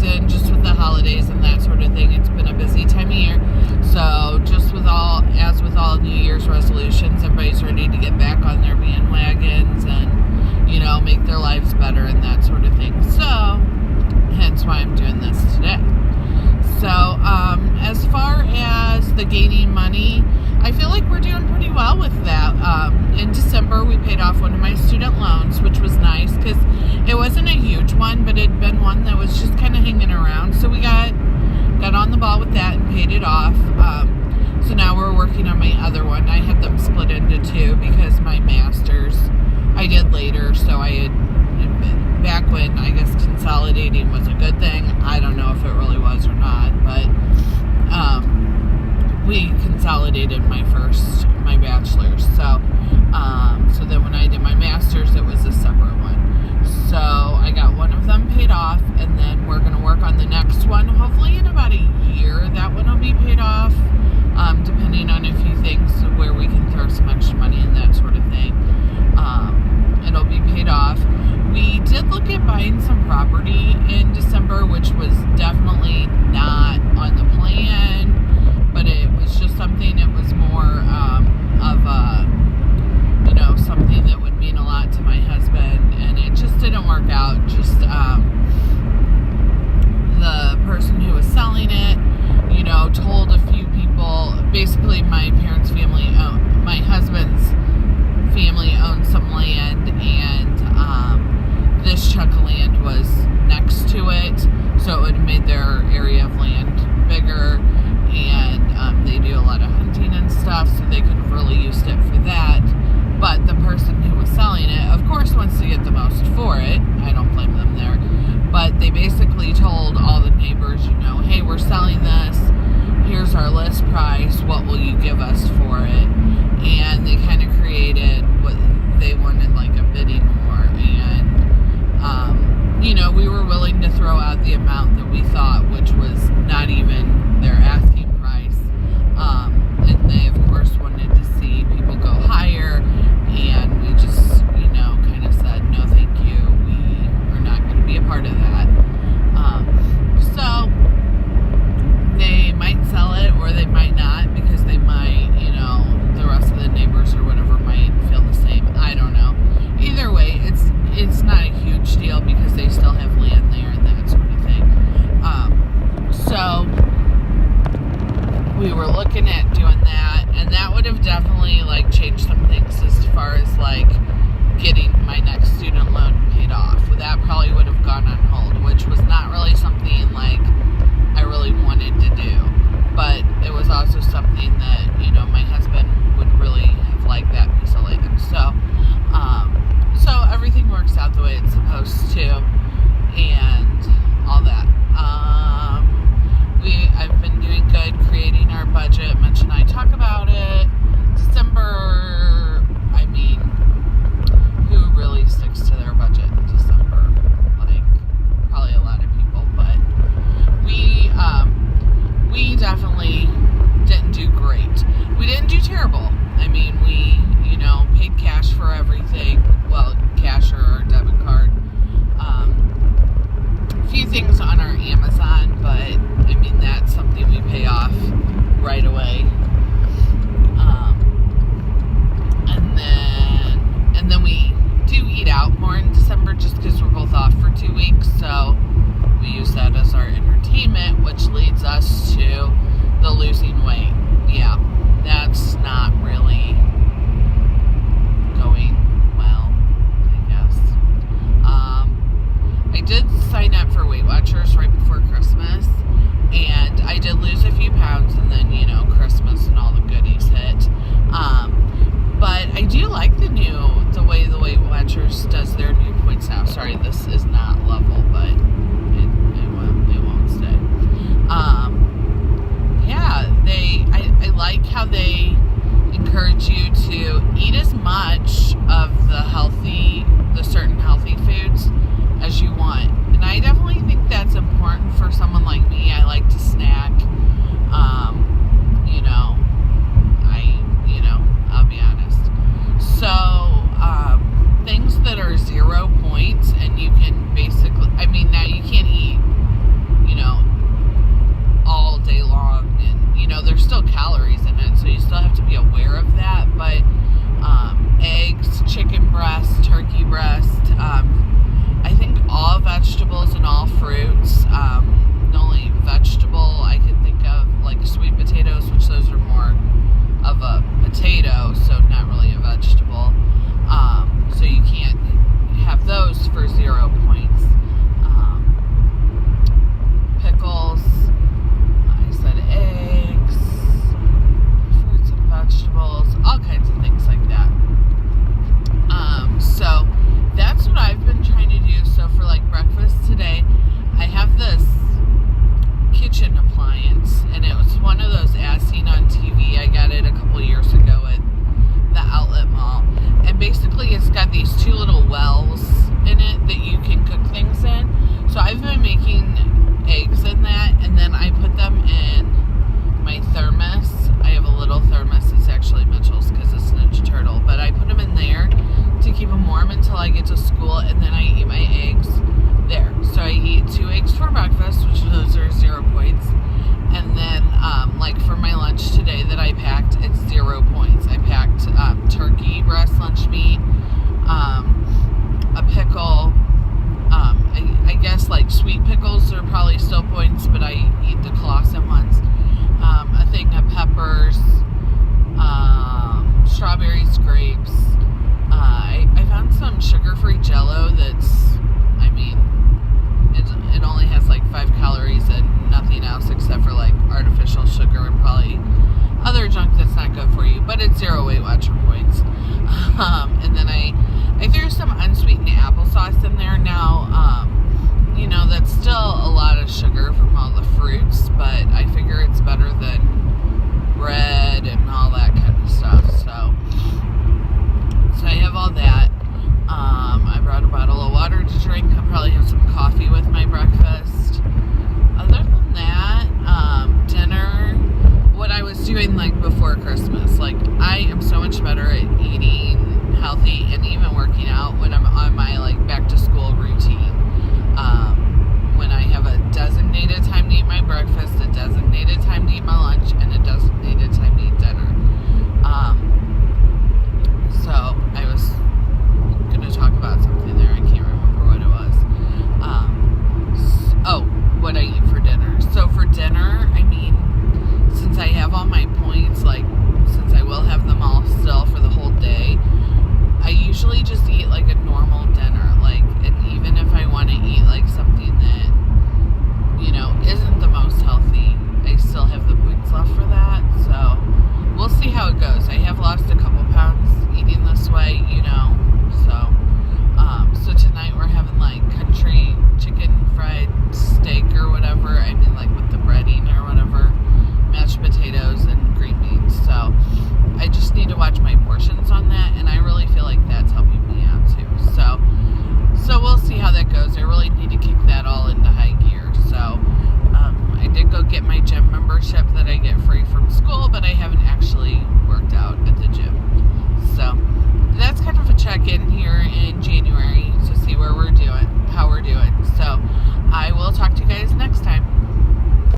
in just with the holidays and that sort of thing. It's been a busy time of year. So just with all New Year's resolutions, everybody's ready to get back on their bandwagons and, you know, make their lives better and that sort of thing. So hence why I'm doing this today. So as far as the gaining money, I feel like we're doing pretty well with that. In December, we paid off one of my student loans, which was nice because it wasn't a huge one, but it'd been one that was just kind of hanging around. So we got on the ball with that and paid it off. So now we're working on my other one. I had them split into two because my master's I did later. So I had, back when I guess consolidating was a good thing. I don't know if it really was or not, but we consolidated my bachelor's. So then when I did my master's, it was a separate one. So I got one of them paid off, and then we're going to work on the next one. Hopefully in about a year, that one will be paid off, depending on a few things where we can throw some extra money and that sort of thing. It'll be paid off. We did look at buying some property in December, which was definitely not on the plan, but it was just something that was more of a, you know, something that would mean a lot to my husband, and it just didn't work out. Just the person who was selling it, you know, told a few people, basically my parents' family, my husband's family owned some land, and this chunk of land was next to it, so it would have made their area of land bigger, and they do a lot of hunting and stuff, so they could have really used it for that. But the person who was selling it, of course, wants to get the most for it. I don't blame them there. But they basically told all the neighbors, you know, hey, we're selling this. Here's our list price. What will you give us for it? And they kind of created what they wanted, like a bidding war. And, you know, we were willing to throw out the amount that we thought, which was not even their asking price. And they, of course, wanted to see people go higher. And we just, you know, kind of said, no, thank you. We are not going to be a part of that. So they might sell it or they might not, because they might, you know, the rest of the neighbors or whatever might feel the same. I don't know. Either way, it's not a huge deal because they still have land there and that sort of thing. So we were looking at doing that, and that would have definitely like changed some things as far as like getting my next student loan paid off. Well, that probably would have gone on hold, which was not really something like I really wanted to do, but it was also something that, you know, my husband would really have liked that piece of land. So everything works out the way it's supposed to, and all that. I've been doing good creating our budget. Mitch and I talk about it. December, I mean, who really sticks to their budget in December? Like, probably a lot of people, but we definitely didn't do great. We didn't do terrible. I mean, we, you know, paid cash for everything. Well, cash or debit card. A few things on our Amazon, but I mean, that's something we pay off right away. And then we do eat out more in December just because we're both off for 2 weeks. So we use that as our entertainment, which leads us to the losing weight. Yeah, that's not really going well, I guess. I did sign up for Weight Watchers right before Christmas, and I did lose a few pounds, and then, you know, Christmas and all the goodies hit. But I do like the way the Weight Watchers does their new points now. Sorry, this is not level, but it won't stay. Yeah, I like how they encourage you to eat as much of the certain healthy foods as you want. And I definitely think that's important for someone like me. I like to snack. I'll be honest. So, things that are 0 points and you can basically, I mean, now you can't eat strawberries, grapes. I found some sugar-free Jell-O that's, I mean, it only has like 5 calories and nothing else except for like artificial sugar and probably other junk that's not good for you, but it's 0 Weight Watcher points. And then I threw some unsweetened applesauce in there. Now, you know, that's still a lot of sugar from all the fruits, but I figure it's better than bread and all that kind of stuff. So I have all that. I brought a bottle of water to drink. I'll probably have some coffee with my breakfast. Other than that, dinner, what I was doing like before Christmas, like I am so much better at eating healthy and even working out when I'm on my like back to school routine. When I have a designated time to eat my breakfast, a designated time to eat my lunch, and a designated time to eat dinner. So I was going to talk about something there. I can't remember what it was. What I eat for dinner. So for dinner, I mean, since I have all my points, like, since I will have them all still for the whole day, I usually just eat like a normal dinner. Like, and even if I want to eat like something that, you know, isn't the most healthy, I still have the points left for that. So we'll see how it goes. I have lost a couple pounds eating this way, you know. So tonight we're having like country chicken fried steak or whatever. I mean, like with the breading or whatever, mashed potatoes and green beans. So I just need to watch my portions on that, and I really feel like that's helping me out too. So we'll see how that goes. I really need to kick